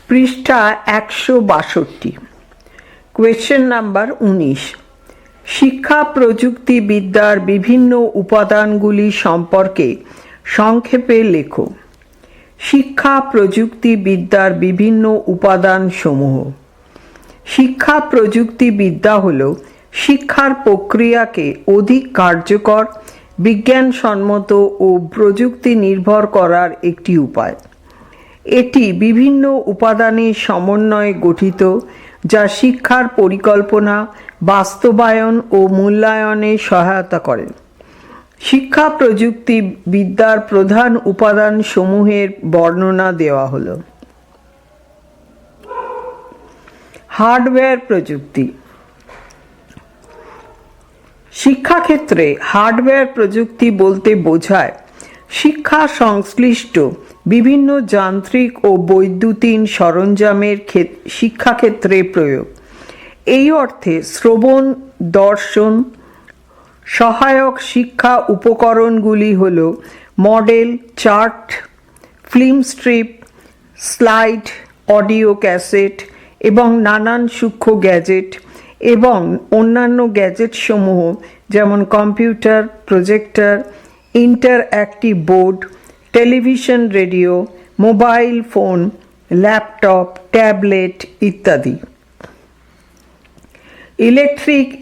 পৃষ্ঠা ১৬২। Question number ১৯। শিক্ষা প্রযুক্তিবিদ্যার বিভিন্ন উপাদানগুলি সম্পর্কে সংক্ষেপে লেখো। শিক্ষা প্রযুক্তিবিদ্যার বিভিন্ন উপাদান সমূহ। শিক্ষা প্রযুক্তিবিদ্যা হল শিক্ষার প্রক্রিয়াকে অধিক কার্যকর, বিজ্ঞানসম্মত ও প্রযুক্তি নির্ভর করার একটি উপায়। এটি বিভিন্ন উপাদানের সমন্বয়ে গঠিত, যা শিক্ষার পরিকল্পনা, বাস্তবায়ন ও মূল্যায়নে সহায়তা করে। শিক্ষা প্রযুক্তিবিদ্যার প্রধান উপাদান সমূহের বর্ণনা দেওয়া হল। হার্ডওয়্যার প্রযুক্তি। শিক্ষাক্ষেত্রে হার্ডওয়্যার প্রযুক্তি বলতে বোঝায় শিক্ষা সংশ্লিষ্ট বিভিন্ন যান্ত্রিক ও বৈদ্যুতিন সরঞ্জামের শিক্ষাক্ষেত্রে প্রয়োগ। এই অর্থে শ্রবণ, দর্শন সহায়ক শিক্ষা উপকরণগুলি হল model, chart, film strip, slide, audio cassette এবং নানান সূক্ষ্ম গ্যাজেট এবং অন্যান্য গ্যাজেটসমূহ যেমন computer, projector, interactive board, television, radio, mobile phone, laptop, tablet ইত্যাদি।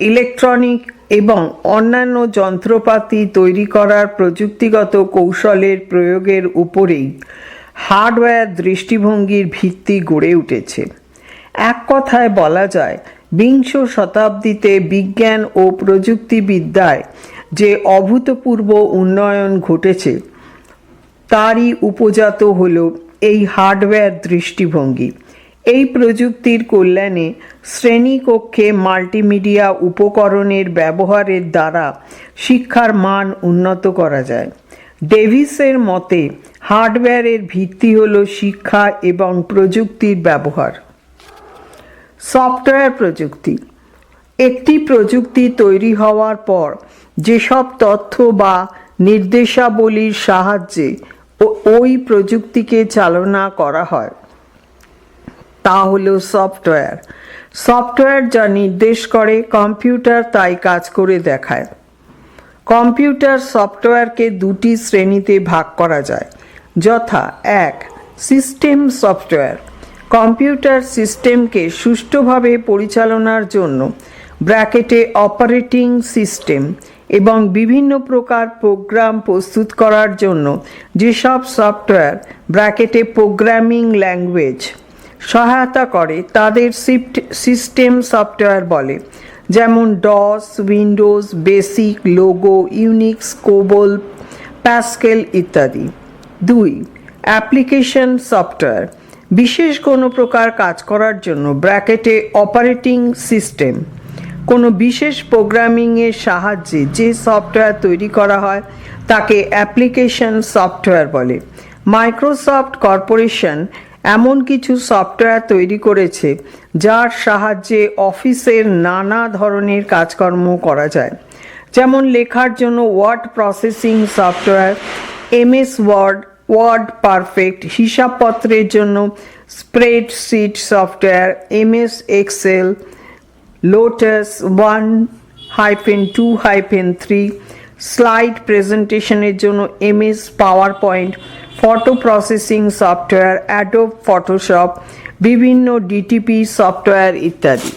ইলেকট্রনিক এবং অন্যান্য যন্ত্রপাতি তৈরি করার প্রযুক্তিগত কৌশলের প্রয়োগের উপরেই হার্ডওয়্যার দৃষ্টিভঙ্গির ভিত্তি গড়ে উঠেছে। এক কথায় বলা যায়, বিংশ শতাব্দীতে বিজ্ঞান ও প্রযুক্তিবিদ্যায় যে অভূতপূর্ব উন্নয়ন ঘটেছে তারই উপজাত হল এই হার্ডওয়্যার দৃষ্টিভঙ্গি। এই প্রযুক্তির কল্যাণে শ্রেণীকক্ষে মাল্টিমিডিয়া উপকরণের ব্যবহারের দ্বারা শিক্ষার মান উন্নত করা যায়। ডেভিসের মতে হার্ডওয়্যারের ভিত্তি হল শিক্ষা এবং প্রযুক্তির ব্যবহার। সফটওয়্যার প্রযুক্তি। একটি প্রযুক্তি তৈরি হওয়ার পর যেসব তথ্য বা নির্দেশাবলীর সাহায্যে ওই প্রযুক্তিকে চালনা করা হয় তা হল সফটওয়্যার। সফটওয়্যার যা নির্দেশ করে, কম্পিউটার তাই কাজ করে দেখায়। কম্পিউটার সফটওয়্যারকে দুটি শ্রেণীতে ভাগ করা যায়, যথা: ১. System software. কম্পিউটার সিস্টেমকে সুষ্ঠুভাবে পরিচালনার জন্য ব্র্যাকেটে অপারেটিং সিস্টেম এবং বিভিন্ন প্রকার প্রোগ্রাম প্রস্তুত করার জন্য যেসব সফটওয়্যার ব্র্যাকেটে প্রোগ্রামিং ল্যাঙ্গুয়েজ সহায়তা করে তাদের সিস্টেম সফটওয়্যার বলে, যেমন DOS, Windows, BASIC, LOGO, Unix, COBOL, Pascal ইত্যাদি। ২. Application software. বিশেষ কোনো প্রকার কাজ করার জন্য ব্র্যাকেটে অপারেটিং সিস্টেম কোনো বিশেষ প্রোগ্রামিংয়ের সাহায্যে যে সফটওয়্যার তৈরি করা হয় তাকে অ্যাপ্লিকেশন সফটওয়্যার বলে। মাইক্রোসফট কর্পোরেশন এমন কিছু সফটওয়্যার তৈরি করেছে যার সাহায্যে অফিসের নানা ধরনের কাজকর্ম করা যায়, যেমন লেখার জন্য word processing software, MS WordPerfect, হিসাবপত্রের জন্য spreadsheet software, MS Excel, Lotus 1-2-3, slide প্রেজেন্টেশনের জন্য MS PowerPoint, photo processing software, Adobe Photoshop, বিভিন্ন DTP সফটওয়্যার ইত্যাদি।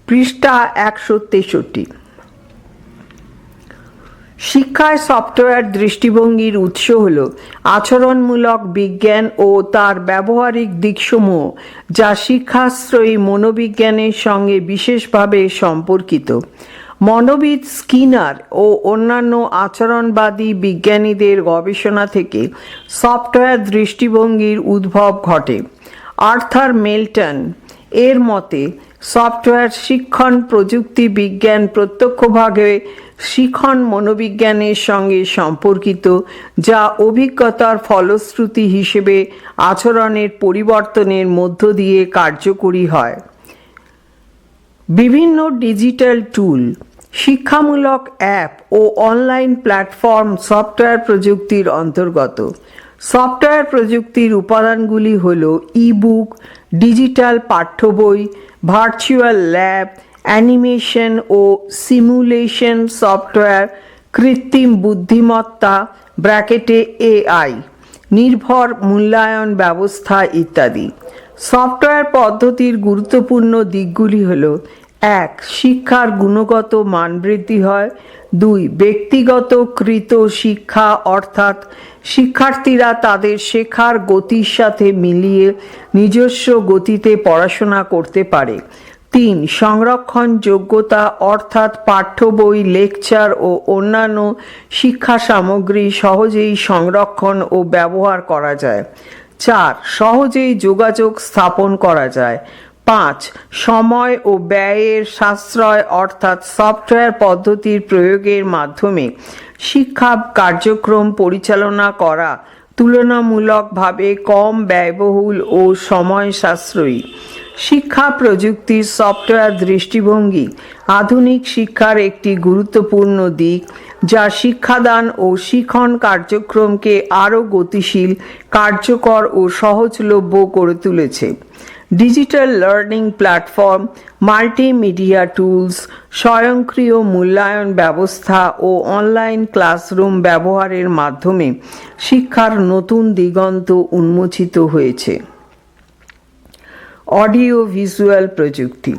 পৃষ্ঠা ১৬৩। শিক্ষায় সফটওয়্যার দৃষ্টিভঙ্গির উৎস হল আচরণমূলক বিজ্ঞান ও তার ব্যবহারিক দিকসমূহ, যা শিক্ষাশ্রয়ী মনোবিজ্ঞানের সঙ্গে বিশেষভাবে সম্পর্কিত। মনোবিদ স্কিনার ও অন্যান্য আচরণবাদী বিজ্ঞানীদের গবেষণা থেকে সফটওয়্যার দৃষ্টিভঙ্গির উদ্ভব ঘটে। আর্থার মেল্টন এর মতে সফটওয়্যার শিক্ষণ প্রযুক্তি বিজ্ঞান প্রত্যক্ষভাবে শিখন মনোবিজ্ঞানের সঙ্গে সম্পর্কিত, যা অভিজ্ঞতার ফলশ্রুতি হিসেবে আচরণের পরিবর্তনের মধ্য দিয়ে কার্যকরী হয়। বিভিন্ন ডিজিটাল টুল, শিক্ষামূলক অ্যাপ ও অনলাইন প্ল্যাটফর্ম সফটওয়্যার প্রযুক্তির অন্তর্গত। সফটওয়্যার প্রযুক্তির উপাদানগুলি হল ইবুক, ডিজিটাল পাঠ্য বই, ভার্চুয়াল ল্যাব, অ্যানিমেশন ও সিমুলেশন সফটওয়্যার, কৃত্রিম বুদ্ধিমত্তা ব্র্যাকেটে এআই নির্ভর মূল্যায়ন ব্যবস্থা ইত্যাদি। সফটওয়্যার পদ্ধতির গুরুত্বপূর্ণ দিকগুলি হল: 1. শিক্ষার গুণগত মান বৃদ্ধি হয়। 2. ব্যক্তিগতকৃত শিক্ষা, অর্থাৎ শিক্ষার্থীরা তাদের শেখার গতির সাথে মিলিয়ে নিজস্ব গতিতে পড়াশোনা করতে পারে। 3. সংরক্ষণ যোগ্যতা, অর্থাৎ পাঠ্য বই, লেকচার ও অন্যান্য শিক্ষা সামগ্রী সহজেই সংরক্ষণ ও ব্যবহার করা যায়। 4. সহজেই যোগাযোগ স্থাপন করা যায়। 5. সময় ও ব্যয়ের সাশ্রয়, অর্থাৎ সফটওয়্যার পদ্ধতির প্রয়োগের মাধ্যমে শিক্ষা কার্যক্রম পরিচালনা করা তুলনামূলকভাবে কম ব্যয়বহুল ও সময় সাশ্রয়ী। শিক্ষা প্রযুক্তির সফটওয়্যার দৃষ্টিভঙ্গি আধুনিক শিক্ষার একটি গুরুত্বপূর্ণ দিক, যা শিক্ষাদান ও শিখন কার্যক্রমকে আরও গতিশীল, কার্যকর ও সহজলভ্য করে তুলেছে। Digital learning platform, multimedia tools, স্বয়ংক্রিয় মূল্যায়ন ব্যবস্থা ও অনলাইন ক্লাসরুম ব্যবহারের মাধ্যমে শিক্ষার নতুন দিগন্ত উন্মোচিত হয়েছে। অডিও ভিজুয়াল প্রযুক্তি,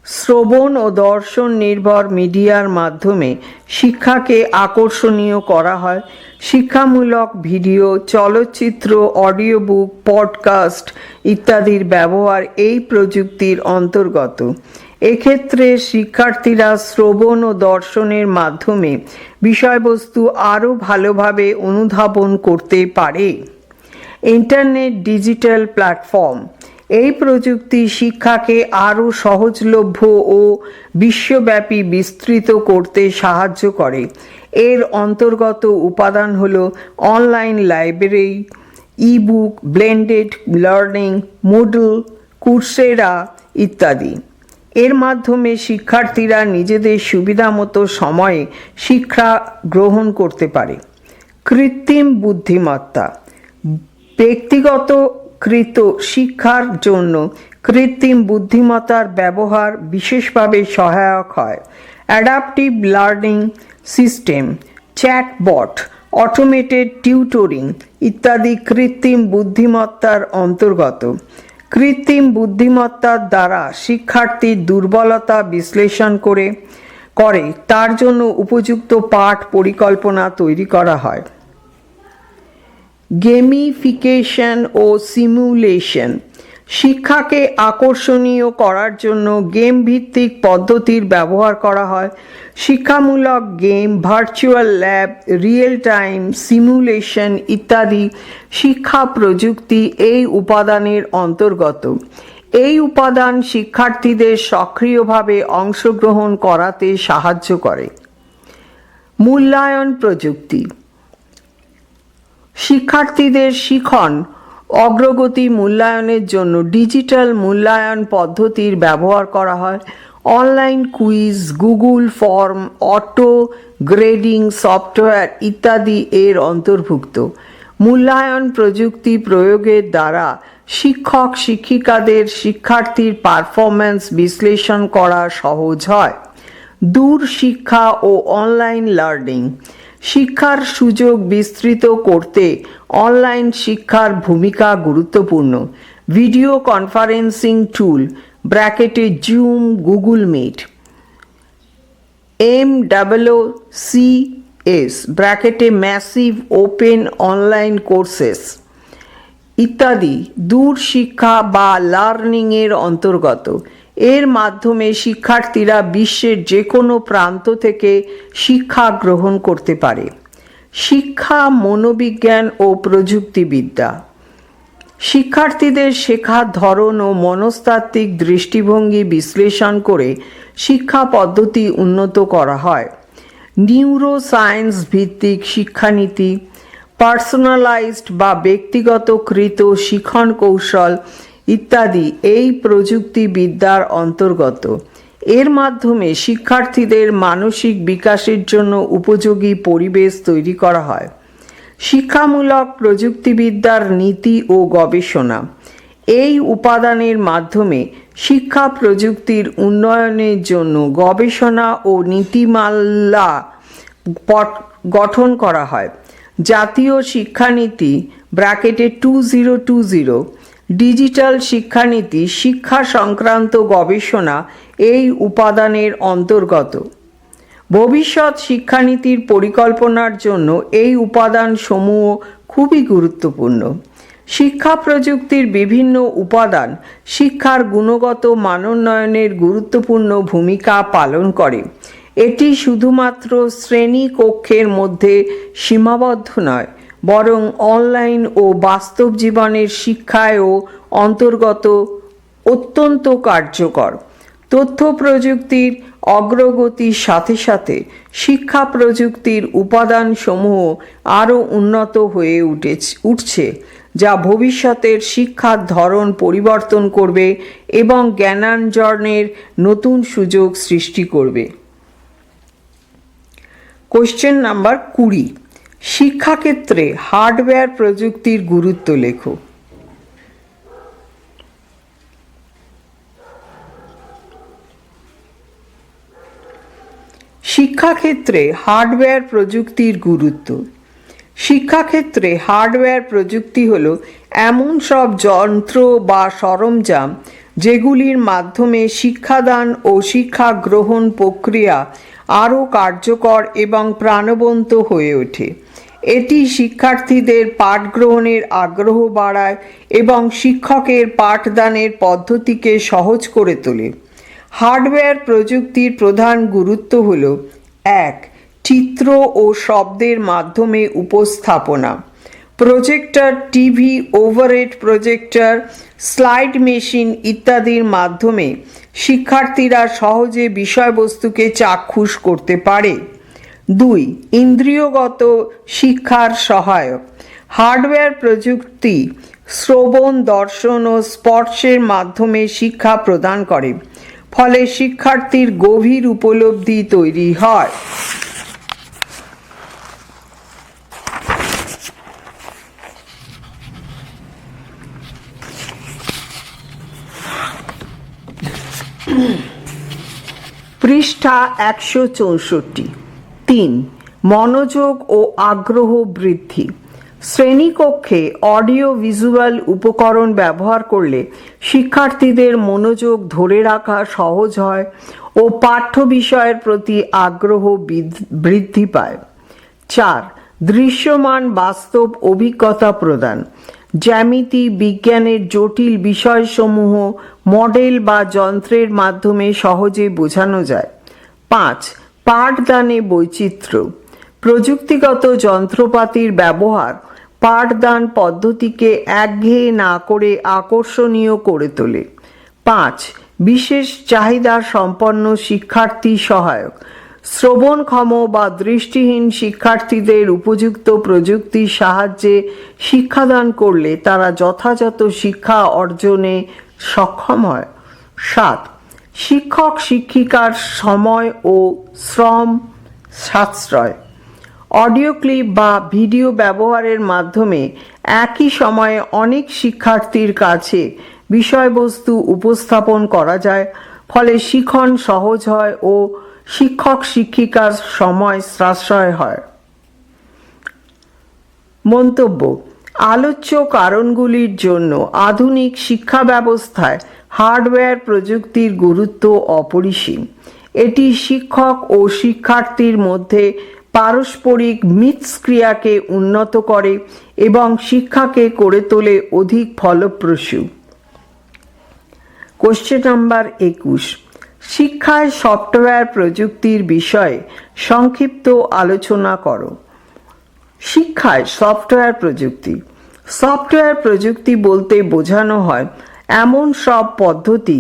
শ্রবণ ও দর্শন নির্ভর মিডিয়ার মাধ্যমে শিক্ষাকে আকর্ষণীয় করা হয়। শিক্ষামূলক ভিডিও, চলচ্চিত্র, অডিও বুক, পডকাস্ট ইত্যাদির ব্যবহার এই প্রযুক্তির অন্তর্গত। এক্ষেত্রে শিক্ষার্থীরা শ্রবণ ও দর্শনের মাধ্যমে বিষয়বস্তু আরও ভালোভাবে অনুধাবন করতে পারে। ইন্টারনেট ডিজিটাল প্ল্যাটফর্ম, এই প্রযুক্তি শিক্ষাকে আরও সহজলভ্য ও বিশ্বব্যাপী বিস্তৃত করতে সাহায্য করে। এর অন্তর্গত উপাদান হল online library, ebook, blended learning, Moodle, Coursera ইত্যাদি। এর মাধ্যমে শিক্ষার্থীরা নিজেদের সুবিধামতো সময়ে শিক্ষা গ্রহণ করতে পারে। কৃত্রিম বুদ্ধিমত্তা, ব্যক্তিগতকৃত শিক্ষার জন্য কৃত্রিম বুদ্ধিমত্তার ব্যবহার বিশেষভাবে সহায়ক হয়। Adaptive learning system, chatbot, automated tutoring ইত্যাদি কৃত্রিম বুদ্ধিমত্তার অন্তর্গত। কৃত্রিম বুদ্ধিমত্তার দ্বারা শিক্ষার্থীর দুর্বলতা বিশ্লেষণ করে তার জন্য উপযুক্ত পাঠ পরিকল্পনা তৈরি করা হয়। গেমিফিকেশন ও সিমুলেশন, শিক্ষাকে আকর্ষণীয় করার জন্য গেম ভিত্তিক পদ্ধতির ব্যবহার করা হয়। শিক্ষামূলক game, virtual lab, real time simulation ইত্যাদি শিক্ষা প্রযুক্তি এই উপাদানের অন্তর্গত। এই উপাদান শিক্ষার্থীদের সক্রিয়ভাবে অংশগ্রহণ করাতে সাহায্য করে। মূল্যায়ন প্রযুক্তি, শিক্ষার্থীদের শিখন অগ্রগতি মূল্যায়নের জন্য ডিজিটাল মূল্যায়ন পদ্ধতির ব্যবহার করা হয়। Online quiz, Google form, auto grading software ইত্যাদি এর অন্তর্ভুক্ত। মূল্যায়ন প্রযুক্তি প্রয়োগের দ্বারা শিক্ষক শিক্ষিকাদের শিক্ষার্থীর পারফরম্যান্স বিশ্লেষণ করা সহজ হয়। দূর শিক্ষা ও অনলাইন লার্নিং, শিক্ষার সুযোগ বিস্তৃত করতে অনলাইন শিক্ষার ভূমিকা গুরুত্বপূর্ণ। ভিডিও কনফারেন্সিং টুল ব্র্যাকেটে জুম, গুগল মিট, MWCS ব্র্যাকেটে ম্যাসিভ ওপেন অনলাইন কোর্সেস ইত্যাদি দূর শিক্ষা বা লার্নিংয়ের অন্তর্গত। এর মাধ্যমে শিক্ষার্থীরা বিশ্বের যে কোনো প্রান্ত থেকে শিক্ষা গ্রহণ করতে পারে। শিক্ষা মনোবিজ্ঞান ও প্রযুক্তিবিদ্যা, শিক্ষার্থীদের শেখার ধরন ও মনস্তাত্ত্বিক দৃষ্টিভঙ্গি বিশ্লেষণ করে শিক্ষা পদ্ধতি উন্নত করা হয়। নিউরো সায়েন্স ভিত্তিক শিক্ষানীতি, পার্সোনালাইজড বা ব্যক্তিগতকৃত শিখন কৌশল ইত্যাদি এই প্রযুক্তিবিদ্যার অন্তর্গত। এর মাধ্যমে শিক্ষার্থীদের মানসিক বিকাশের জন্য উপযোগী পরিবেশ তৈরি করা হয়। শিক্ষামূলক প্রযুক্তিবিদ্যার নীতি ও গবেষণা। এই উপাদানের মাধ্যমে শিক্ষা প্রযুক্তির উন্নয়নের জন্য গবেষণা ও নীতিমালা গঠন করা হয়। জাতীয় শিক্ষানীতি (2020) ডিজিটাল শিক্ষানীতি শিক্ষা সংক্রান্ত গবেষণা এই উপাদানের অন্তর্গত। ভবিষ্যৎ শিক্ষানীতির পরিকল্পনার জন্য এই উপাদান সমূহ খুবই গুরুত্বপূর্ণ। শিক্ষা প্রযুক্তির বিভিন্ন উপাদান শিক্ষার গুণগত মানোন্নয়নের গুরুত্বপূর্ণ ভূমিকা পালন করে। এটি শুধুমাত্র শ্রেণীকক্ষের মধ্যে সীমাবদ্ধ নয়, বরং অনলাইন ও বাস্তব জীবনের শিক্ষায়ও অন্তর্গত অত্যন্ত কার্যকর। তথ্য প্রযুক্তির অগ্রগতির সাথে সাথে শিক্ষা প্রযুক্তির উপাদানসমূহ আরও উন্নত হয়ে উঠছে, যা ভবিষ্যতের শিক্ষার ধরন পরিবর্তন করবে এবং জ্ঞানার্জনের নতুন সুযোগ সৃষ্টি করবে। কোশ্চেন নাম্বার 20, শিক্ষাক্ষেত্রে হার্ডওয়্যার প্রযুক্তির গুরুত্ব লেখো। শিক্ষাক্ষেত্রে হার্ডওয়্যার প্রযুক্তির গুরুত্ব। শিক্ষাক্ষেত্রে হার্ডওয়্যার প্রযুক্তি হল এমন সব যন্ত্র বা সরঞ্জাম যেগুলির মাধ্যমে শিক্ষাদান ও শিক্ষা গ্রহণ প্রক্রিয়া আরও কার্যকর এবং প্রাণবন্ত হয়ে ওঠে। এটি শিক্ষার্থীদের পাঠ গ্রহণের আগ্রহ বাড়ায় এবং শিক্ষকের পাঠদানের পদ্ধতিকে সহজ করে তোলে। হার্ডওয়্যার প্রযুক্তির প্রধান গুরুত্ব হল: 1. চিত্র ও শব্দের মাধ্যমে উপস্থাপনা। Projector, TV, overhead projector, slide machine ইত্যাদির মাধ্যমে শিক্ষার্থীরা সহজে বিষয়বস্তুকে চাক্ষুষ করতে পারে। 2. ইন্দ্রিয়গত শিক্ষার সহায়ক। হার্ডওয়্যার প্রযুক্তি শ্রবণ, দর্শন ও স্পর্শের মাধ্যমে শিক্ষা প্রদান করে, ফলে শিক্ষার্থীর গভীর উপলব্ধি তৈরি হয়। পৃষ্ঠা 164। 3. মনোযোগ ও আগ্রহ বৃদ্ধি। শ্রেণীকক্ষে অডিও ভিজুয়াল উপকরণ ব্যবহার করলে শিক্ষার্থীদের মনোযোগ ধরে রাখা সহজ হয় ও পাঠ্য বিষয়ের প্রতি আগ্রহ বৃদ্ধি পায়। 4. দৃশ্যমান বাস্তব অভিজ্ঞতা প্রদান। জ্যামিতি, বিজ্ঞানের জটিল বিষয়সমূহ মডেল বা যন্ত্রের মাধ্যমে সহজে বোঝানো যায়। 5. পাঠদানে বৈচিত্র্য। প্রযুক্তিগত যন্ত্রপাতির ব্যবহার পাঠদান পদ্ধতিকে একঘেয়ে না করে আকর্ষণীয় করে তোলে। 5. বিশেষ চাহিদা সম্পন্ন শিক্ষার্থী সহায়ক। শ্রবণক্ষম বা দৃষ্টিহীন শিক্ষার্থীদের উপযুক্ত প্রযুক্তির সাহায্যে শিক্ষাদান করলে তারা যথাযথ শিক্ষা অর্জনে সক্ষম হয়। 7. শিক্ষক শিক্ষিকার সময় ও শ্রম সাশ্রয়। অডিও ক্লিপ বা ভিডিও ব্যবহারের মাধ্যমে একই সময়ে অনেক শিক্ষার্থীর কাছে বিষয়বস্তু উপস্থাপন করা যায়, ফলে শিখন সহজ হয় ও শিক্ষক শিক্ষিকার সময় সাশ্রয় হয়। মন্তব্য: আলোচ্য কারণগুলির জন্য আধুনিক শিক্ষা ব্যবস্থায় হার্ডওয়্যার প্রযুক্তির গুরুত্ব অপরিসীম। এটি শিক্ষক ও শিক্ষার্থীর মধ্যে পারস্পরিক মিথস্ক্রিয়াকে উন্নত করে এবং শিক্ষাকে করে তোলে অধিক ফলপ্রসূ। কোশ্চেন নাম্বার 21, শিক্ষায় সফটওয়্যার প্রযুক্তির বিষয়ে সংক্ষিপ্ত আলোচনা করো। শিক্ষায় সফটওয়্যার প্রযুক্তি। সফটওয়্যার প্রযুক্তি বলতে বোঝানো হয় এমন সব পদ্ধতি,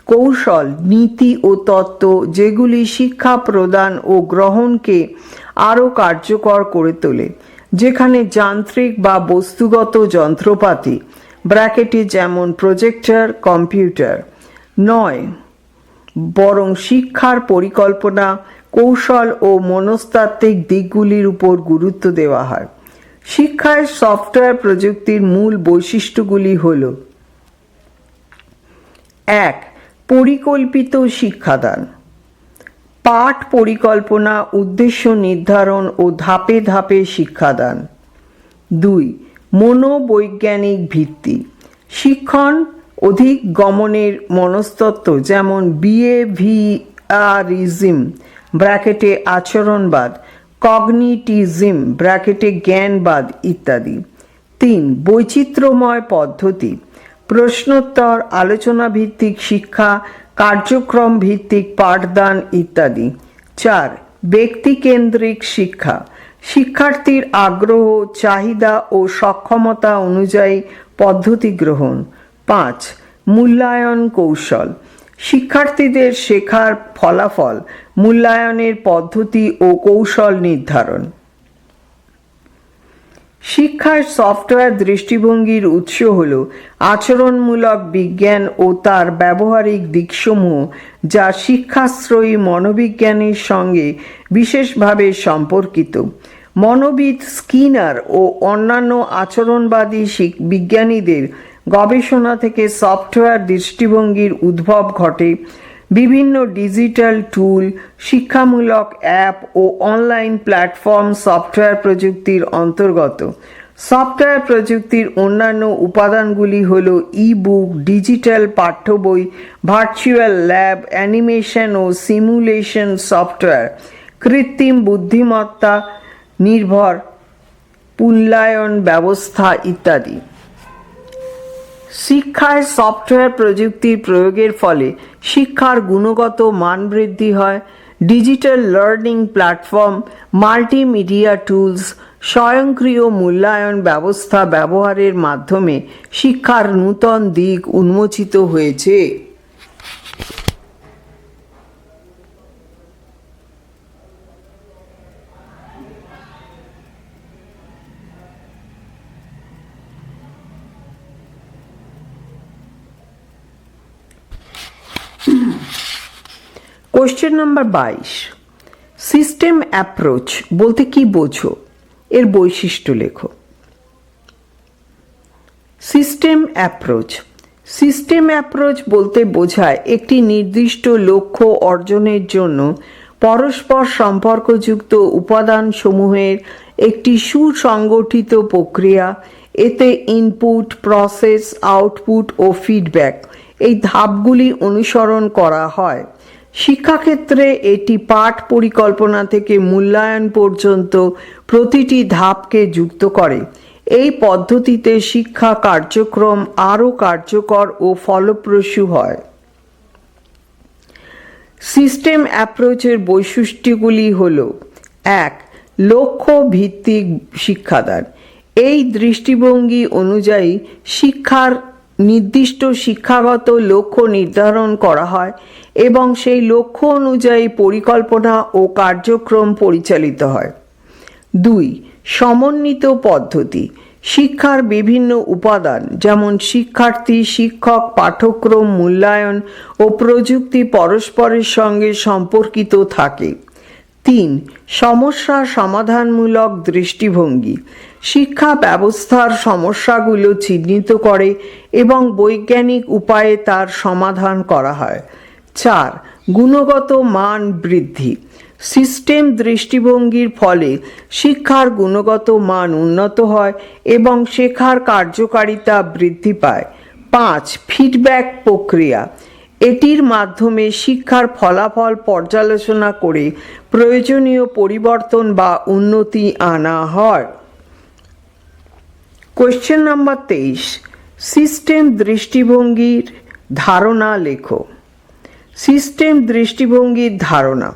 কৌশল, নীতি ও তত্ত্ব যেগুলি শিক্ষা প্রদান ও গ্রহণকে আরও কার্যকর করে তোলে, যেখানে যান্ত্রিক বা বস্তুগত যন্ত্রপাতি ব্র্যাকেটে যেমন প্রজেক্টর, কম্পিউটার নয়, বরং শিক্ষার পরিকল্পনা, কৌশল ও মনস্তাত্ত্বিক দিকগুলির উপর গুরুত্ব দেওয়া হয়। শিক্ষায় সফটওয়্যার প্রযুক্তির মূল বৈশিষ্ট্যগুলি হল: 1. পরিকল্পিত শিক্ষাদান। পাঠ পরিকল্পনা, উদ্দেশ্য নির্ধারণ ও ধাপে ধাপে শিক্ষাদান। 2. মনোবৈজ্ঞানিক ভিত্তি। শিক্ষণ অধিক গমনের মনস্তত্ত্ব, যেমন বিহেভিয়ারিজম ব্র্যাকেটে আচরণবাদ, কগনিটিজম ব্র্যাকেটে জ্ঞানবাদ ইত্যাদি। 3. বৈচিত্র্যময় পদ্ধতি। প্রশ্নোত্তর, আলোচনা ভিত্তিক শিক্ষা, কার্যক্রম ভিত্তিক পাঠদান ইত্যাদি। 4. ব্যক্তিকেন্দ্রিক শিক্ষা। শিক্ষার্থীর আগ্রহ, চাহিদা ও সক্ষমতা অনুযায়ী পদ্ধতি গ্রহণ। 5. মূল্যায়ন কৌশল। শিক্ষার্থীদের শেখার ফলাফল মূল্যায়নের পদ্ধতি ও কৌশল নির্ধারণ। শিক্ষার সফটওয়্যার দৃষ্টিভঙ্গির উৎস হল আচরণমূলক বিজ্ঞান ও তার ব্যবহারিক দিকসমূহ, যা শিক্ষাশ্রয়ী মনোবিজ্ঞানের সঙ্গে বিশেষভাবে সম্পর্কিত। মনোবিদ স্কিনার ও অন্যান্য আচরণবাদী বিজ্ঞানীদের গবেষণা থেকে সফটওয়্যার দৃষ্টিভঙ্গির উদ্ভব ঘটে। বিভিন্ন ডিজিটাল টুল, শিক্ষামূলক অ্যাপ ও অনলাইন প্ল্যাটফর্ম সফটওয়্যার প্রযুক্তির অন্তর্গত। সফটওয়্যার প্রযুক্তির অন্যান্য উপাদানগুলি হল ই-বুক, ডিজিটাল পাঠ্য বই, ভার্চুয়াল ল্যাব, অ্যানিমেশন ও সিমুলেশন সফটওয়্যার, কৃত্রিম বুদ্ধিমত্তা নির্ভর মূল্যায়ন ব্যবস্থা ইত্যাদি। শিক্ষায় সফটওয়্যার প্রযুক্তির প্রয়োগের ফলে শিক্ষার গুণগত মান বৃদ্ধি হয়। Digital learning platform, multimedia tools, স্বয়ংক্রিয় মূল্যায়ন ব্যবস্থা ব্যবহারের মাধ্যমে শিক্ষার নূতন দিক উন্মোচিত হয়েছে। Question number 22। সিস্টেম অ্যাপ্রোচ বলতে কি বোঝো? এর বৈশিষ্ট্য লেখো। System approach. সিস্টেম অ্যাপ্রোচ বলতে বোঝায় একটি নির্দিষ্ট লক্ষ্য অর্জনের জন্য পরস্পর সম্পর্কযুক্ত উপাদানসমূহের একটি সুসংগঠিত প্রক্রিয়া। এতে ইনপুট, প্রসেস, আউটপুট ও ফিডব্যাক এই ধাপগুলি অনুসরণ করা হয়। শিক্ষাক্ষেত্রে এটি পাঠ পরিকল্পনা থেকে মূল্যায়ন পর্যন্ত প্রতিটি ধাপকে যুক্ত করে। এই পদ্ধতিতে শিক্ষা কার্যক্রম আরও কার্যকর ও ফলপ্রসূ হয়। সিস্টেম অ্যাপ্রোচের বৈশিষ্ট্যগুলি হল: 1. লক্ষ্য ভিত্তিক শিক্ষাদান। এই দৃষ্টিভঙ্গি অনুযায়ী শিক্ষার নির্দিষ্ট শিক্ষাগত লক্ষ্য নির্ধারণ করা হয় এবং সেই লক্ষ্য অনুযায়ী পরিকল্পনা ও কার্যক্রম পরিচালিত হয়। 2. সমন্বিত পদ্ধতি। শিক্ষার বিভিন্ন উপাদান যেমন শিক্ষার্থী, শিক্ষক, পাঠ্যক্রম, মূল্যায়ন ও প্রযুক্তি পরস্পরের সঙ্গে সম্পর্কিত থাকে। 3. সমস্যা সমাধানমূলক দৃষ্টিভঙ্গি। শিক্ষা ব্যবস্থার সমস্যাগুলো চিহ্নিত করে এবং বৈজ্ঞানিক উপায়ে তার সমাধান করা হয়। 4. গুণগত মান বৃদ্ধি। সিস্টেম দৃষ্টিভঙ্গির ফলে শিক্ষার গুণগত মান উন্নত হয় এবং শেখার কার্যকারিতা বৃদ্ধি পায়। 5. ফিডব্যাক প্রক্রিয়া। এটির মাধ্যমে শিক্ষার ফলাফল পর্যালোচনা করে প্রয়োজনীয় পরিবর্তন বা উন্নতি আনা হয়। Question number 23। সিস্টেম দৃষ্টিভঙ্গির ধারণা লেখো। সিস্টেম দৃষ্টিভঙ্গির ধারণা।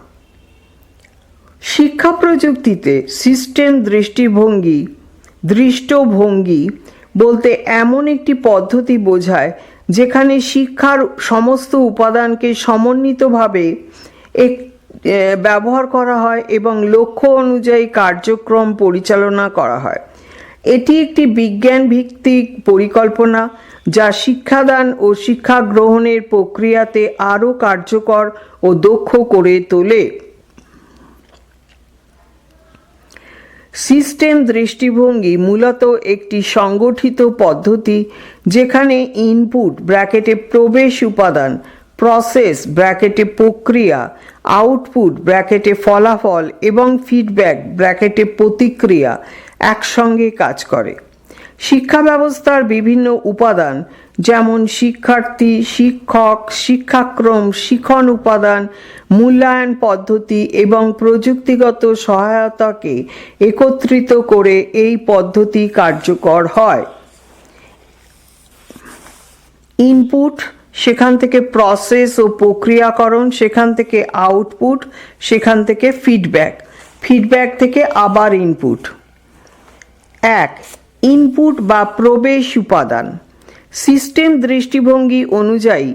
শিক্ষা প্রযুক্তিতে সিস্টেম দৃষ্টিভঙ্গি বলতে এমন একটি পদ্ধতি বোঝায় যেখানে শিক্ষার সমস্ত উপাদানকে সমন্বিতভাবে ব্যবহার করা হয় এবং লক্ষ্য অনুযায়ী কার্যক্রম পরিচালনা করা হয়। এটি একটি বিজ্ঞান ভিত্তিক পরিকল্পনা যা শিক্ষাদান ও শিক্ষা গ্রহণের প্রক্রিয়াতে আরও কার্যকর ও দক্ষ করে তোলে। সিস্টেম দৃষ্টিভঙ্গি মূলত একটি সংগঠিত পদ্ধতি যেখানে ইনপুট ব্র্যাকেটে প্রবেশ উপাদান, প্রসেস ব্র্যাকেটে প্রক্রিয়া, আউটপুট ব্র্যাকেটে ফলাফল এবং ফিডব্যাক ব্র্যাকেটে প্রতিক্রিয়া একসঙ্গে কাজ করে। শিক্ষা ব্যবস্থার বিভিন্ন উপাদান যেমন শিক্ষার্থী, শিক্ষক, শিক্ষাক্রম, শিখন উপাদান, মূল্যায়ন পদ্ধতি এবং প্রযুক্তিগত সহায়তাকে একত্রিত করে এই পদ্ধতি কার্যকর হয়। ইনপুট, সেখান থেকে প্রসেস ও প্রক্রিয়াকরণ, সেখান থেকে আউটপুট, সেখান থেকে ফিডব্যাক, ফিডব্যাক থেকে আবার ইনপুট। 1. ইনপুট বা প্রবেশ উপাদান। সিস্টেম দৃষ্টিভঙ্গি অনুযায়ী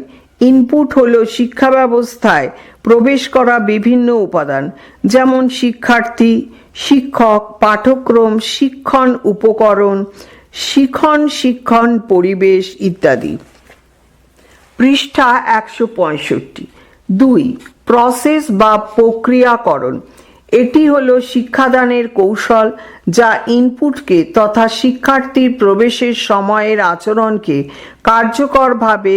ইনপুট হলো শিক্ষা ব্যবস্থায় প্রবেশ করা বিভিন্ন উপাদান যেমন শিক্ষার্থী, শিক্ষক, পাঠ্যক্রম, শিক্ষণ উপকরণ, শিক্ষণ পরিবেশ ইত্যাদি। পৃষ্ঠা 165। 2. প্রসেস বা প্রক্রিয়াকরণ। এটি হলো শিক্ষাদানের কৌশল যা ইনপুটকে তথা শিক্ষার্থীর প্রবেশের সময়ের আচরণকে কার্যকরভাবে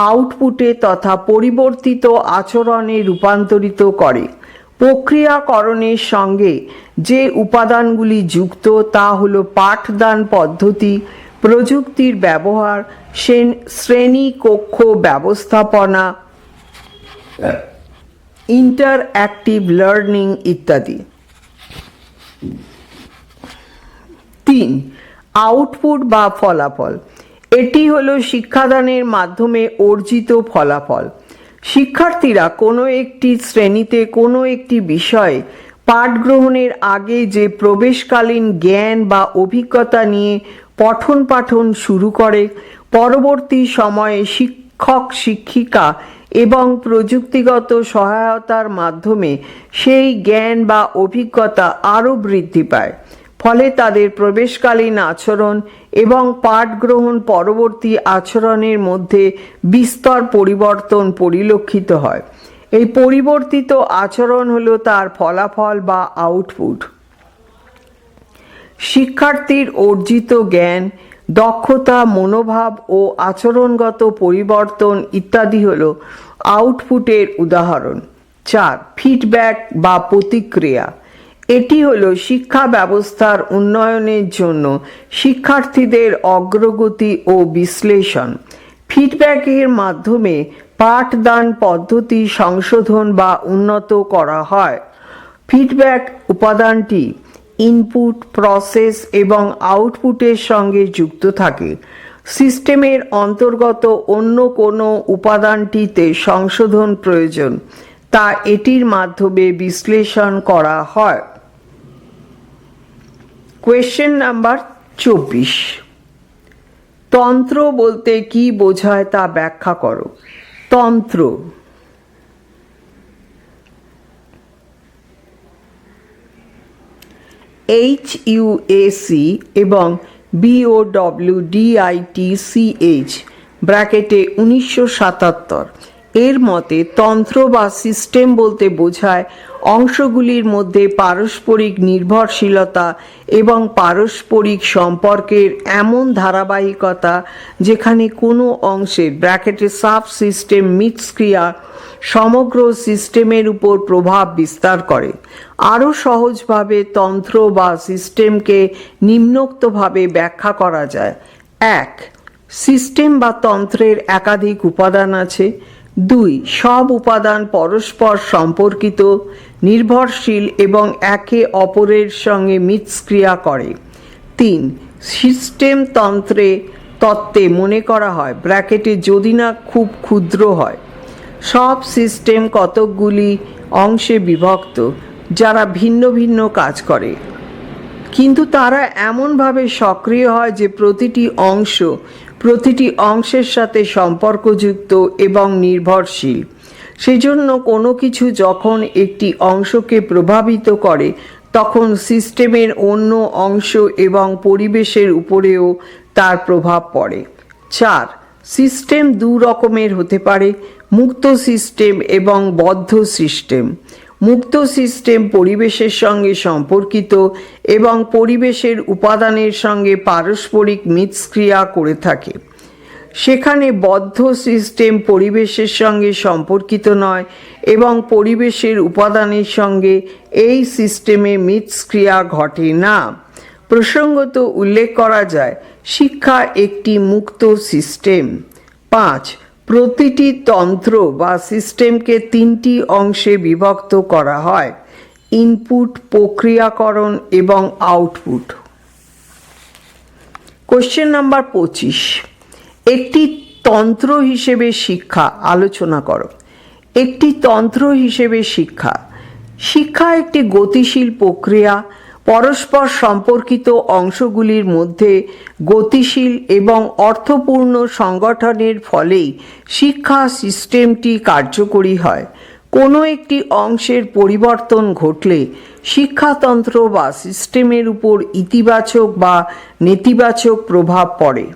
আউটপুটে তথা পরিবর্তিত আচরণে রূপান্তরিত করে। প্রক্রিয়াকরণের সঙ্গে যে উপাদানগুলি যুক্ত তা হলো পাঠদান পদ্ধতি, প্রযুক্তির ব্যবহার, শ্রেণী কক্ষ ব্যবস্থাপনা, ইন্টারঅ্যাক্টিভ লার্নিং ইত্যাদি। 3. আউটপুট বা ফলাফল। এটি হলো শিক্ষাদানের মাধ্যমে অর্জিত ফলাফল। শিক্ষার্থীরা কোনো একটি শ্রেণীতে কোনো একটি বিষয়ে পাঠ গ্রহণের আগে যে প্রবেশকালীন জ্ঞান বা অভিজ্ঞতা নিয়ে পঠন পাঠন শুরু করে, পরবর্তী সময়ে শিক্ষক শিক্ষিকা এবং প্রযুক্তিগত সহায়তার মাধ্যমে সেই জ্ঞান বা অভিজ্ঞতা আরও বৃদ্ধি পায়। ফলে তাদের প্রবেশকালীন আচরণ এবং পাঠ গ্রহণ পরবর্তী আচরণের মধ্যে বিস্তর পরিবর্তন পরিলক্ষিত হয়। এই পরিবর্তিত আচরণ হলো তার ফলাফল বা আউটপুট। শিক্ষার্থীর অর্জিত জ্ঞান, দক্ষতা, মনোভাব ও আচরণগত পরিবর্তন ইত্যাদি হলো আউটপুটের উদাহরণ। 4. ফিডব্যাক বা প্রতিক্রিয়া। এটি হলো শিক্ষা ব্যবস্থার উন্নয়নের জন্য শিক্ষার্থীদের অগ্রগতি ও বিশ্লেষণ। ফিডব্যাকের মাধ্যমে পাঠদান পদ্ধতি সংশোধন বা উন্নত করা হয়। ফিডব্যাক উপাদানটি ইনপুট, প্রসেস এবং আউটপুটের সঙ্গে যুক্ত থাকে। সিস্টেমের অন্তর্গত অন্য কোনো উপাদানটিতে সংশোধন প্রয়োজন, তা এটির মাধ্যমে বিশ্লেষণ করা হয়। Question number 24। তন্ত্র বলতে কি বোঝায় তা ব্যাখ্যা করো। তন্ত্র HUAC এবং BOWDITCH ব্র্যাকেটে 1977 এর মতে তন্ত্র বা সিস্টেম বলতে বোঝায় অংশগুলির মধ্যে পারস্পরিক নির্ভরশীলতা এবং পারস্পরিক সম্পর্কের এমন ধারাবাহিকতা যেখানে কোনো অংশের ব্র্যাকেটে সাব সিস্টেম মিথস্ক্রিয়া সমগ্র সিস্টেমের উপর প্রভাব বিস্তার করে। আরও সহজভাবে তন্ত্র বা সিস্টেমকে নিম্নোক্তভাবে ব্যাখ্যা করা যায়। 1. সিস্টেম বা তন্ত্রের একাধিক উপাদান আছে। 2. সব উপাদান পরস্পর সম্পর্কিত, নির্ভরশীল এবং একে অপরের সঙ্গে মিথস্ক্রিয়া করে। 3. সিস্টেম তত্ত্বে মনে করা হয় ব্র্যাকেটে যদি না খুব ক্ষুদ্র হয়। সব সিস্টেম কতকগুলি অংশে বিভক্ত যারা ভিন্ন ভিন্ন কাজ করে, কিন্তু তারা এমনভাবে সক্রিয় হয় যে প্রতিটি অংশের সাথে সম্পর্কযুক্ত এবং নির্ভরশীল। সেজন্য কোনো কিছু যখন একটি অংশকে প্রভাবিত করে তখন সিস্টেমের অন্য অংশ এবং পরিবেশের উপরেও তার প্রভাব পড়ে। 4. সিস্টেম দু রকমের হতে পারে, মুক্ত সিস্টেম এবং বদ্ধ সিস্টেম। মুক্ত সিস্টেম পরিবেশের সঙ্গে সম্পর্কিত এবং পরিবেশের উপাদানের সঙ্গে পারস্পরিক মিথস্ক্রিয়া করে থাকে। সেখানে বদ্ধ সিস্টেম পরিবেশের সঙ্গে সম্পর্কিত নয় এবং পরিবেশের উপাদানের সঙ্গে এই সিস্টেমে মিথস্ক্রিয়া ঘটে না। প্রসঙ্গত উল্লেখ করা যায়, শিক্ষা একটি মুক্ত সিস্টেম। 5. প্রতিটি তন্ত্র বা সিস্টেমকে 3টি অংশে বিভক্ত করা হয়: ইনপুট, প্রক্রিয়াকরণ এবং আউটপুট। কোশ্চেন নাম্বার 25, একটি তন্ত্র হিসেবে শিক্ষা আলোচনা করো। একটি তন্ত্র হিসেবে শিক্ষা একটি গতিশীল প্রক্রিয়া। পরস্পর সম্পর্কিত অংশগুলির মধ্যে গতিশীল এবং অর্থপূর্ণ সংগঠনের ফলেই শিক্ষা সিস্টেমটি কার্যকরী হয়। কোনো একটি অংশের পরিবর্তন ঘটলে শিক্ষাতন্ত্র বা সিস্টেমের উপর ইতিবাচক বা নেতিবাচক প্রভাব পড়ে।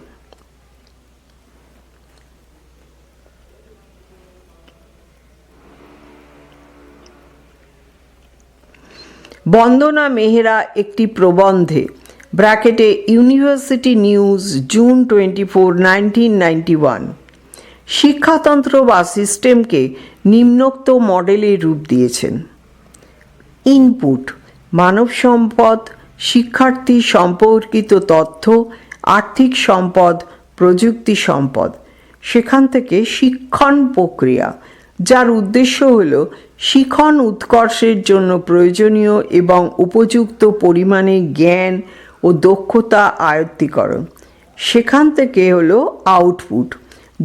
বন্দনা মেহরা একটি প্রবন্ধে ইউনিভার্সিটি নিউজ জুন 24, 1991 শিক্ষাতন্ত্র বা সিস্টেমকে নিম্নোক্ত মডেলে রূপ দিয়েছেন। ইনপুট: মানব সম্পদ, শিক্ষার্থী সম্পর্কিত তথ্য, আর্থিক সম্পদ, প্রযুক্তি সম্পদ। সেখান থেকে শিক্ষণ প্রক্রিয়া, যার উদ্দেশ্য হল শিখন উৎকর্ষের জন্য প্রয়োজনীয় এবং উপযুক্ত পরিমাণে জ্ঞান ও দক্ষতা আয়ত্তীকরণ। সেখান থেকে হলো আউটপুট,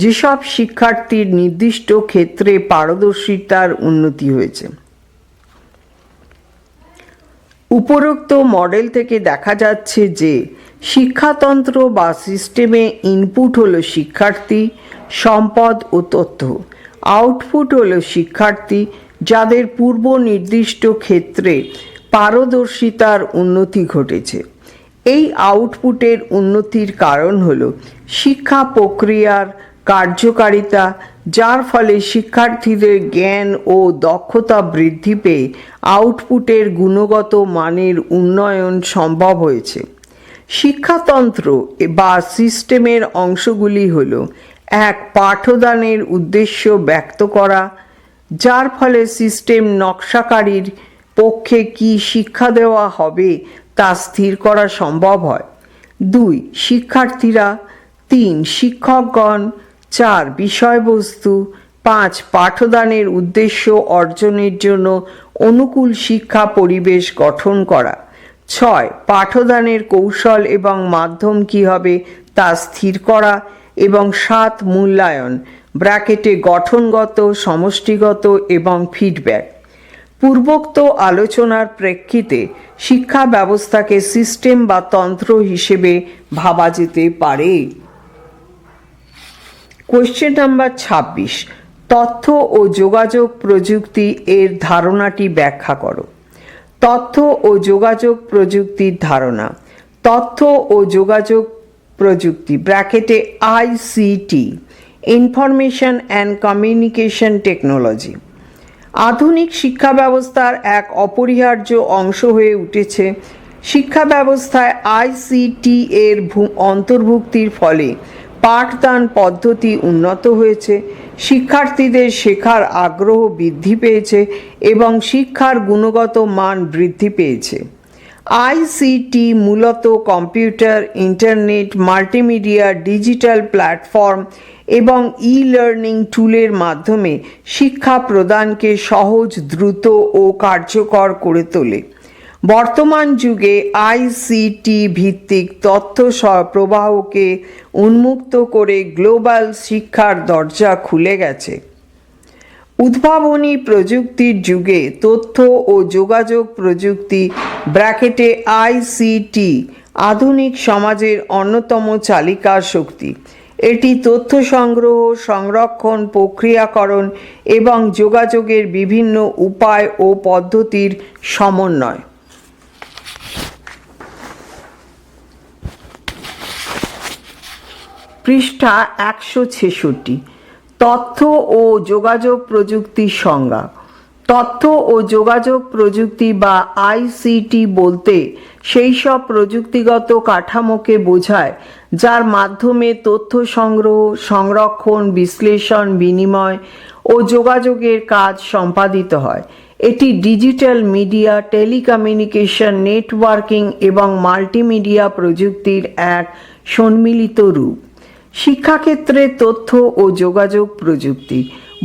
যেসব শিক্ষার্থীর নির্দিষ্ট ক্ষেত্রে পারদর্শিতার উন্নতি হয়েছে। উপরোক্ত মডেল থেকে দেখা যাচ্ছে যে শিক্ষাতন্ত্র বা সিস্টেমে ইনপুট হলো শিক্ষার্থী, সম্পদ ও তথ্য। আউটপুট হলো শিক্ষার্থী যাদের পূর্ব নির্দিষ্ট ক্ষেত্রে পারদর্শিতার উন্নতি ঘটেছে। এই আউটপুটের উন্নতির কারণ হলো শিক্ষা প্রক্রিয়ার কার্যকারিতা, যার ফলে শিক্ষার্থীদের জ্ঞান ও দক্ষতা বৃদ্ধি পেয়ে আউটপুটের গুণগত মানের উন্নয়ন সম্ভব হয়েছে। শিক্ষাতন্ত্র বা সিস্টেমের অংশগুলি হল: 1. পাঠদানের উদ্দেশ্য ব্যক্ত করা, যার ফলে সিস্টেম নকশাকারীর পক্ষে কী শিক্ষা দেওয়া হবে তা স্থির করা সম্ভব হয়। 2. শিক্ষার্থীরা। 3. শিক্ষকগণ। 4. বিষয়বস্তু। 5. পাঠদানের উদ্দেশ্য অর্জনের জন্য অনুকূল শিক্ষা পরিবেশ গঠন করা। 6. পাঠদানের কৌশল এবং মাধ্যম কী হবে তা স্থির করা। এবং 7. মূল্যায়ন গঠনগত, সমষ্টিগত এবং ফিডব্যাক। পূর্বোক্ত আলোচনার প্রেক্ষিতে শিক্ষা ব্যবস্থাকে সিস্টেম বা তন্ত্র হিসেবে ভাবা যেতে পারে। কোশ্চেন নাম্বার 26, তথ্য ও যোগাযোগ প্রযুক্তি এর ধারণাটি ব্যাখ্যা করো। তথ্য ও যোগাযোগ প্রযুক্তির ধারণা। তথ্য ও যোগাযোগ প্রযুক্তি ICT, information and communication technology, আধুনিক শিক্ষা ব্যবস্থার এক অপরিহার্য অংশ হয়ে উঠেছে। শিক্ষা ব্যবস্থায় ICT এর অন্তর্ভুক্তির ফলে পাঠদান পদ্ধতি উন্নত হয়েছে, শিক্ষার্থীদের শেখার আগ্রহ বৃদ্ধি পেয়েছে এবং শিক্ষার গুণগত মান বৃদ্ধি পেয়েছে। ICT মূলত computer, internet, multimedia, digital platform এবং ই-লার্নিং টুলের মাধ্যমে শিক্ষা প্রদানকে সহজ, দ্রুত ও কার্যকর করে তোলে। বর্তমান যুগে ICT ভিত্তিক তথ্য প্রবাহকে উন্মুক্ত করে গ্লোবাল শিক্ষার দরজা খুলে গেছে। উদ্ভাবনী প্রযুক্তির যুগে তথ্য ও যোগাযোগ প্রযুক্তি ICT আধুনিক সমাজের অন্যতম চালিকা শক্তি। এটি তথ্য সংগ্রহ, সংরক্ষণ, প্রক্রিয়াকরণ এবং যোগাযোগের বিভিন্ন উপায় ও পদ্ধতির সমন্বয়। পৃষ্ঠা 166, তথ্য ও যোগাযোগ প্রযুক্তির সংজ্ঞা। তথ্য ও যোগাযোগ প্রযুক্তি বা আইসিটি বলতে সেই সব প্রযুক্তিগত কাঠামোকে বোঝায় যার মাধ্যমে তথ্য সংগ্রহ, সংরক্ষণ, বিশ্লেষণ, বিনিময় ও যোগাযোগের কাজ সম্পাদিত হয়। এটি ডিজিটাল মিডিয়া, টেলিকমিউনিকেশন, নেটওয়ার্কিং এবং মাল্টিমিডিয়া প্রযুক্তির এক সম্মিলিত রূপ। শিক্ষাক্ষেত্রে তথ্য ও যোগাযোগ প্রযুক্তি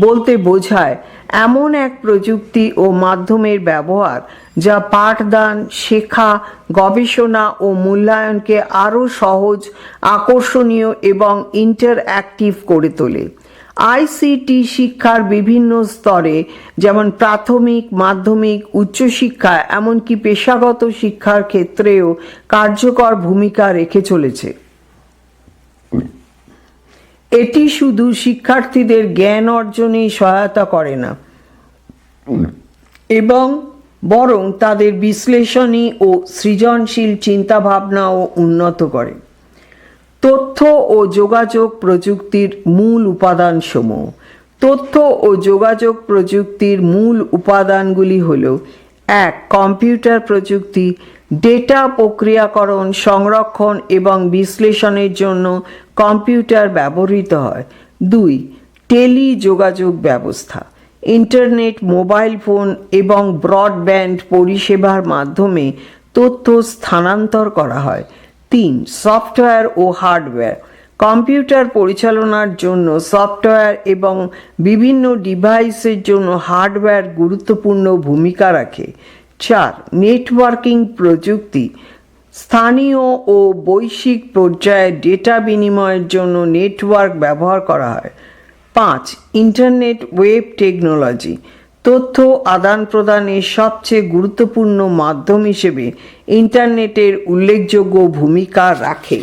বলতে বোঝায় এমন এক প্রযুক্তি ও মাধ্যমের ব্যবহার যা পাঠদান, শেখা, গবেষণা ও মূল্যায়নকে আরও সহজ, আকর্ষণীয় এবং ইন্টারঅ্যাক্টিভ করে তোলে। আইসিটি শিক্ষার বিভিন্ন স্তরে, যেমন প্রাথমিক, মাধ্যমিক, উচ্চশিক্ষা, এমনকি পেশাগত শিক্ষার ক্ষেত্রেও কার্যকর ভূমিকা রেখে চলেছে। এটি শুধু শিক্ষার্থীদের জ্ঞান অর্জনেই সহায়তা করে না, এবং বরং তাদের বিশ্লেষণী ও সৃজনশীল চিন্তাভাবনাও উন্নত করে। তথ্য ও যোগাযোগ প্রযুক্তির মূল উপাদানসমূহ। তথ্য ও যোগাযোগ প্রযুক্তির মূল উপাদানগুলি হল: 1. কম্পিউটার প্রযুক্তি, ডেটা প্রক্রিয়াকরণ, সংরক্ষণ এবং বিশ্লেষণের জন্য কম্পিউটার ব্যবহৃত হয়। 2. টেলি যোগাযোগ ব্যবস্থা, ইন্টারনেট, মোবাইল ফোন এবং ব্রডব্যান্ড পরিষেবার মাধ্যমে তথ্য স্থানান্তর করা হয়। 3. সফটওয়্যার ও হার্ডওয়্যার, কম্পিউটার পরিচালনার জন্য সফটওয়্যার এবং বিভিন্ন ডিভাইসের জন্য হার্ডওয়্যার গুরুত্বপূর্ণ ভূমিকা রাখে। 4. নেটওয়ার্কিং প্রযুক্তি, স্থানীয় ও বৈশ্বিক পর্যায়ে ডেটা বিনিময়ের জন্য নেটওয়ার্ক ব্যবহার করা হয়। 5. ইন্টারনেট ওয়েব টেকনোলজি, তথ্য আদান প্রদানের সবচেয়ে গুরুত্বপূর্ণ মাধ্যম হিসেবে ইন্টারনেটের উল্লেখযোগ্য ভূমিকা রাখে।